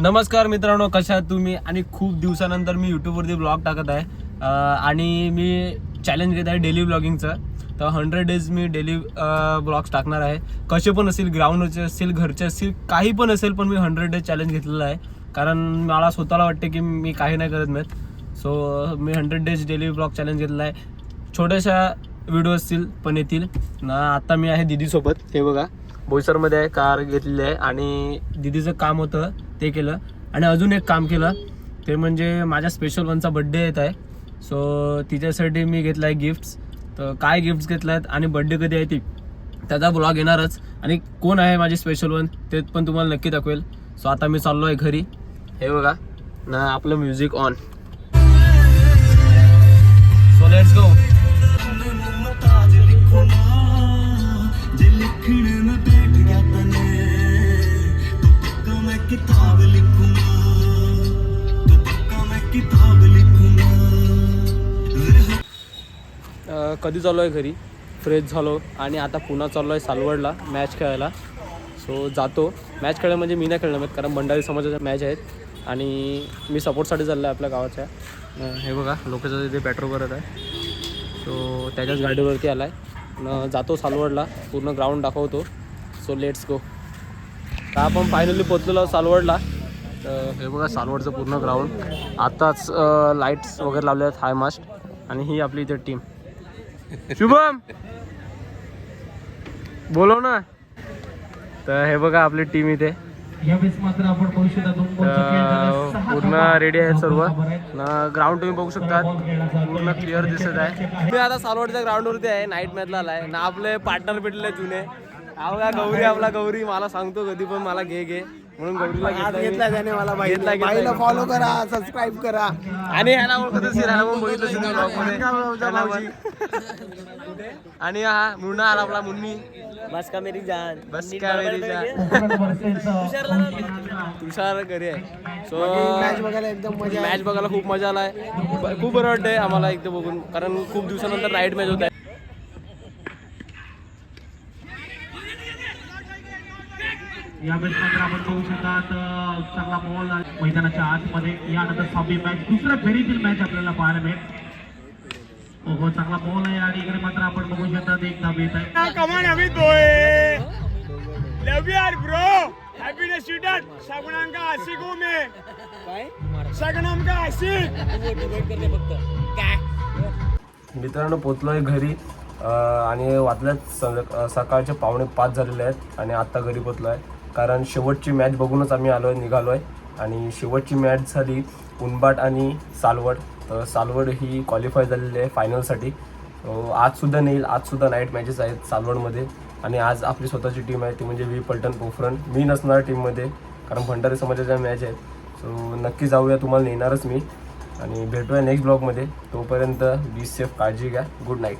नमस्कार मित्रांनो, कशा आहात तुम्ही? आणि खूप दिवसानंतर मी यूट्यूबवरती ब्लॉग टाकत आहे आणि मी चॅलेंज घेत आहे डेली ब्लॉगिंगचं. तर 100 डेज मी डेली ब्लॉग्स टाकणार आहे. कसे पण असेल, ग्राउंडचे असेल, घरचे असेल, काही पण असेल, पण मी 100 डेज चॅलेंज घेतलेलं आहे. कारण मला स्वतःला वाटते की मी काही नाही करत नाहीत. सो मी 100 डेज डेली ब्लॉग चॅलेंज घेतलेला आहे. छोट्याशा व्हिडिओ असतील पण येतील ना. आता मी आहे दीदीसोबत. हे बघा, बोईसरमध्ये आहे, कार घेतलेली आहे आणि दीदीचं काम होतं ते केलं. आणि अजून एक काम केलं ते म्हणजे माझ्या स्पेशल वनचा बड्डे येत आहे. सो तिच्यासाठी मी घेतला आहे गिफ्ट्स. तर काय गिफ्ट्स घेतले आहेत आणि बड्डे कधी आहे ती त्याचा ब्लॉग येणारच. आणि कोण आहे माझी स्पेशल वन ते पण तुम्हाला नक्की दाखवेल. सो आता मी चाललो आहे घरी. हे बघा ना, आपलं music on. So let's go. किताब लिखूंगा तो पक्का मैं किताब लिखूंगा. कधी चाललो आहे घरी, फ्रेश झालो आणि आता पुन्हा चाललो आहे सालवडला मॅच खेळायला. सो जातो. मॅच खेळायला म्हणजे मी नाही खेळणार आहेत, कारण भंडारी समाजाच्या मॅच आहेत आणि मी सपोर्टसाठी चाललो आहे आपल्या गावाच्या. हे बघा, लोकांचं तिथे पेट्रोल करत आहे. सो त्याच्याच गाडीवरती आला आहे. जातो सालवडला, पूर्ण ग्राउंड दाखवतो. So let's go. तर आपण फायनली पोचलेलो सालवडला. तर हे बघा सालवडचं पूर्ण ग्राउंड. आत्ताच लाईट्स वगैरे लावले आहेत, हाय मास्ट. आणि ही आपली इथे टीम. शुभम बोलव ना. तर हे बघा आपली टीम इथे पूर्ण रेडी आहे सर्व. ग्राउंड तुम्ही बघू शकता, पूर्ण क्लिअर दिसत आहे. मी आता सालवडच्या ग्राउंडवरती आहे, नाईट मॅचला आलाय ना. आपले पार्टनर भेटले जुने. आपला गौरी, आपला गौरी मला सांगतो कधी पण मला घे म्हणून गौरीला घेतला त्याने. मला बाईला फॉलो करा, सबस्क्राईब करा. आणि ह्याला ओळखत असेल, ह्याला पण बघितलं असेल. आणि हा मुन्ना आला आपला, मुन्नी. बस का मेरी जान, बस का मेरी जान. तुषार घरी आहे. सो मॅच बघायला एकदम मजा, मॅच बघायला खूप मजा आलाय. खूप बरं वाटतंय आम्हाला एकदम बघून, कारण खूप दिवसानंतर नाईट मॅच होत आहे. या मॅच मध्ये आपण बघू शकतात चांगला बॉल मैदानाच्या आतमध्ये. यानंतर सहावी मॅच, दुसऱ्या फेरीतील मॅच आपल्याला पाहायला मिळेल. हो, चांगला बॉल आहे आणि इकडे मात्र आपण बघू शकतात एक धाव येत आहे. कमान अमित बोय, लव यू यार ब्रो, हैप्पीनेस स्टूडेंट. शगुनाम का आशिक हूं मैं. काय शगुनाम का आशिक. मित्रांनो, पोचलोय घरी आणि वाजल्यात सकाळचे 4:45 झालेले आहेत आणि आत्ता घरी पोचलो आहे. कारण शेवटची मॅच बघूनच आम्ही निघालो आहे. आणि शेवटची मॅच झाली उनबाट आणि सालवड. तर सालवड ही क्वालिफाय झालेली आहे फायनलसाठी. आजसुद्धा नेईल, आजसुद्धा नाईट मॅचेस आहेत सालवडमध्ये. आणि आज आपली स्वतःची टीम आहे, ती म्हणजे वी पलटण पोखरण. मी नसणार टीममध्ये, कारण भंडारी समाजाच्या मॅच आहेत. सो नक्की जाऊया, तुम्हाला नेणारच मी. आणि भेटूया नेक्स्ट ब्लॉगमध्ये. तोपर्यंत बी सेफ, काळजी घ्या. Good night.